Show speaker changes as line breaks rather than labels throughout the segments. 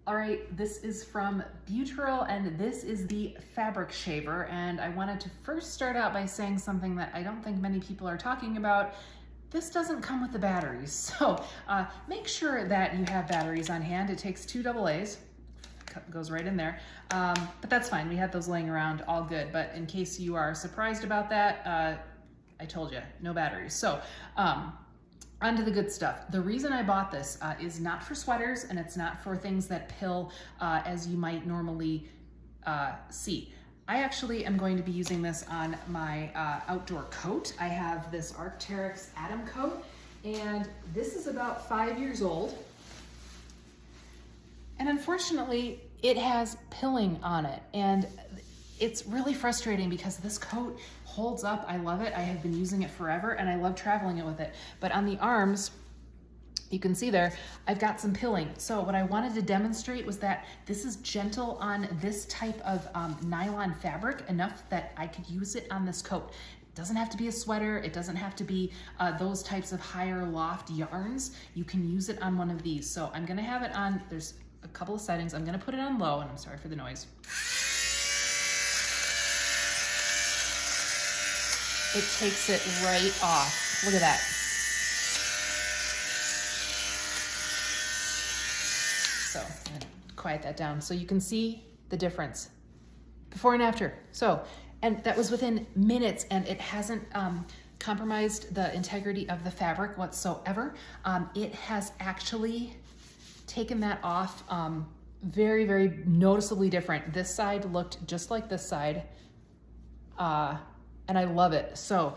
All right, this is from BEAUTURAL and this is the Fabric Shaver. And I wanted to first start out by saying something that I don't think many people are talking about. This doesn't come with the batteries. So make sure that you have batteries on hand. It takes 2 AA's, goes right in there. But that's fine, we had those laying around, all good. But in case you are surprised about that, I told you, no batteries. So on to the good stuff. The reason I bought this is not for sweaters and it's not for things that pill as you might normally see. I actually am going to be using this on my outdoor coat. I have this Arc'teryx Atom coat and this is about 5 years old. And unfortunately, it has pilling on it. And it's really frustrating because this coat holds up. I love it. I have been using it forever and I love traveling it with it. But on the arms, you can see there, I've got some pilling. So what I wanted to demonstrate was that this is gentle on this type of nylon fabric enough that I could use it on this coat. It doesn't have to be a sweater. It doesn't have to be those types of higher loft yarns. You can use it on one of these. So I'm gonna have it on, there's a couple of settings. I'm gonna put it on low and I'm sorry for the noise. It takes it right off. Look at that. So I'm gonna quiet that down so you can see the difference before and after. So, and that was within minutes and it hasn't compromised the integrity of the fabric whatsoever. It has actually taken that off very, very noticeably different. This side looked just like this side. And I love it. So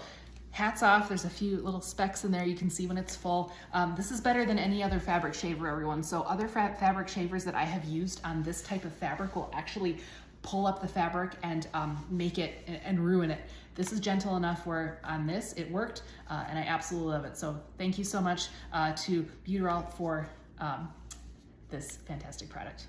hats off, there's a few little specks in there you can see when it's full. This is better than any other fabric shaver, everyone. So other fabric shavers that I have used on this type of fabric will actually pull up the fabric and make it and ruin it. This is gentle enough where on this it worked and I absolutely love it. So thank you so much to BEAUTURAL for this fantastic product.